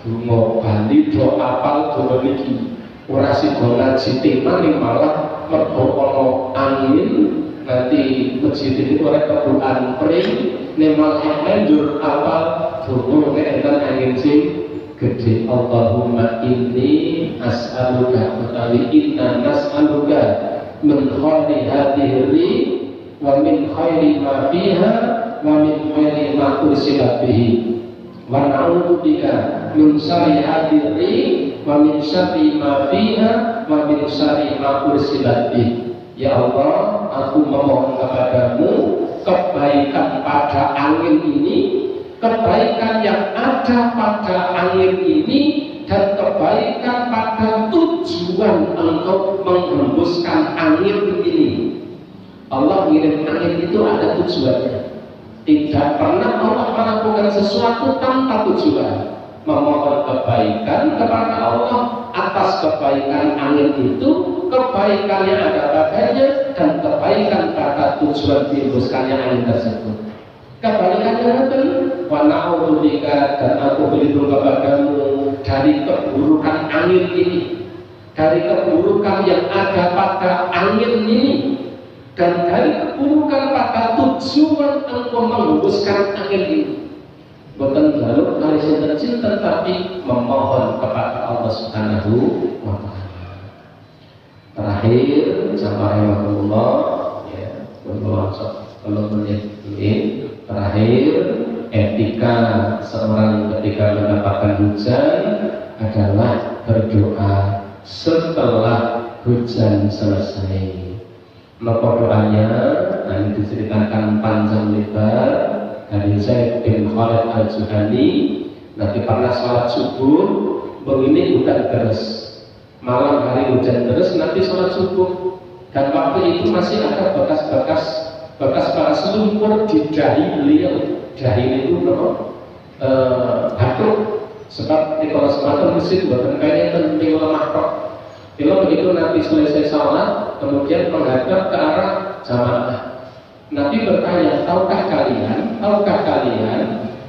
donga Bali do apal donga niki ora sida ngaji temane malah mergo ana angin. Nanti masjid ini oleh kebukaan pering nemal menjur awal dulu enten angin sing gede. Allahumma inni as'aluka utawi inna nas'aluka min khayri hadhihi wa min khayri ma fiha wa min khayri ma ursilat bihi wa na'udzu bika min syarri hadhihi wa min syarri ma fiha wa min syarri ma ursilat bihi. Ya Allah, aku memohon kepadamu kebaikan pada angin ini, kebaikan yang ada pada angin ini, dan kebaikan pada tujuan engkau menghembuskan angin ini. Allah ngirim angin itu ada tujuannya. Tidak pernah Allah melakukan sesuatu tanpa tujuan. Memohon kebaikan kepada Allah atas kebaikan angin itu, kebaikan yang ada padanya, dan kebaikan pada tujuan dihembuskannya angin tersebut. Kebaikannya itu wa na'udzu bika, dan aku berlindung kepadamu dari keburukan angin ini, dari keburukan yang ada pada angin ini, dan dari keburukan pada tujuan engkau menghembuskan angin ini. Bukan jalur kali sinten-sinten, tapi memohon kepada Allah Subhanahu wa Ta'ala. Terakhir, jamaah rahimahullah, ya, kalau menit ini terakhir, etika seorang ketika mendapatkan hujan adalah berdoa setelah hujan selesai. Maka doanya nanti diceritakan panjang lebar dari Zaid bin Khalid al-Juhani. Nanti pernah sholat subuh begini hujan deras, malam hari hujan deras, nanti sholat subuh, dan waktu itu masih ada bekas-bekas bekas lumpur di dahi beliau. Dahi itu batuk. Sebab di kalau semacam mesin buatan kayaknya penting lemah kok. Kalau begitu Nabi selesai sholat, kemudian menghadap ke arah jamaah. Nabi bertanya, tahukah kalian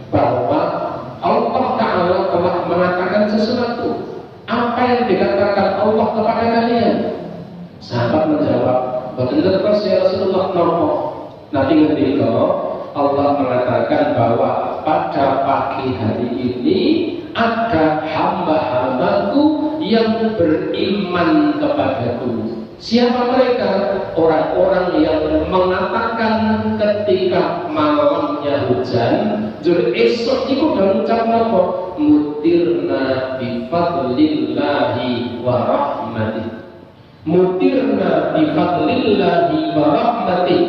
bahwa Allah Ta'ala telah mengatakan sesuatu? Apa yang dikatakan Allah kepada kalian? Sahabat menjawab, betul terus ya Rasulullah nopo. Nabi ngendika, Allah mengatakan bahwa pada pagi hari ini ada hamba-hambaku yang beriman kepadaku. Siapa mereka? Orang-orang yang mengatakan ketika malamnya hujan, jur esok itu udah ucap apa? Mutirna bifadlillahi wa rahmatih. Mutirna bifadlillahi wa rahmatih.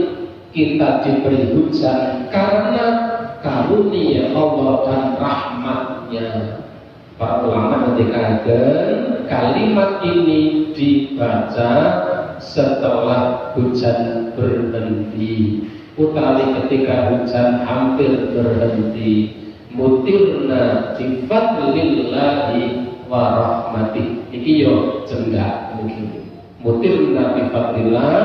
Kita diberi hujan karena karunia Allah dan rahmatnya. Para ulama mengatakan kalimat ini dibaca setelah hujan berhenti, utawi ketika hujan hampir berhenti. Mutirna bifadlillahi wa rahmatih. Iki yo cendak mungkin. Mutirna bifadlillah,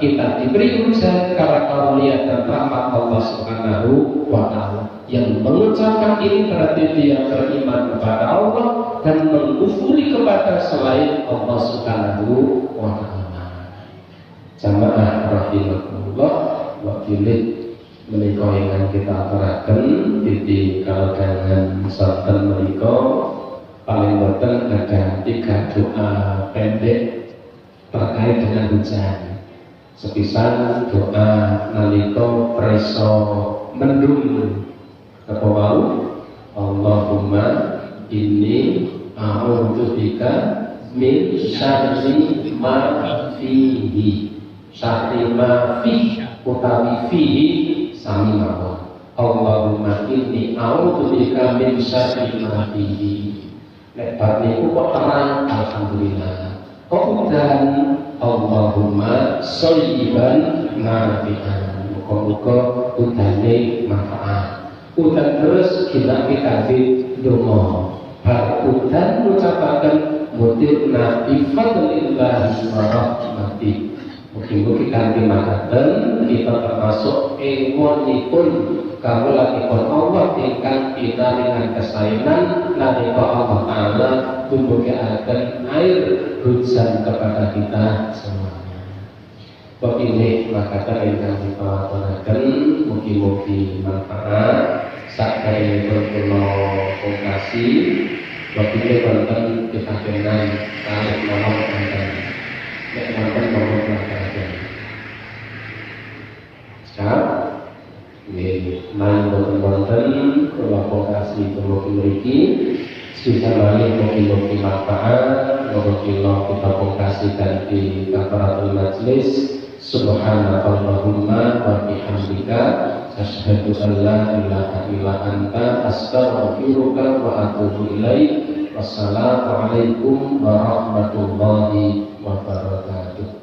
kita diberi hujan karena karunia dan rahmat Allah Subhanahu wa Ta'ala. Yang mengucapkan ini berarti dia beriman kepada Allah dan mengkufuri kepada selain Allah Subhanahu wa Ta'ala. Jamaah rahimahullah wa bilik menika ingkang kita aturaken di kalagangan sonten menika paling boten ada 3 doa pendek terkait dengan hujan. Sepisan doa nalika preso mendung apa wau, Allahumma inni a'udzubika min syarri ma fihi. Syarri ma fihi utawi fihi sami mawon. Allahumma inni a'udzubika min syarri ma fihi. Nek bar niku kok terang, alhamdulillah. Kok udan, Allahumma shayyiban nafi'an. Muga-muga udane manfaat. Udan terus kita donga. Bar udan ngucapaken mutirna bifadlillahi wa rahmatih. Mugi-mugi kanthi makaten kita termasuk emonipun kawula dipun Allah ingkang pinaringan kesaenan nalika Allah Ta'ala tumbuhaken air hujan kepada kita semuanya. Pepilih makaten ingkang dipawatonaken mugi-mugi manfaat sakderengipun kula pungkasi. Pepilih wonten pitakenan kalih mohon wonten nek wonten mohon makaten. Siap. Main wonten kula pungkasi mugi mriki sisa malih mugi-mugi manfaat. Mugi kita pungkasi kanthi kafaratul majlis. Subhanakallahumma wa bihamdika asyhadu an la ilaha illa anta astaghfiruka wa atubu ilaik. Wassalamualaikum warahmatullahi wabarakatuh.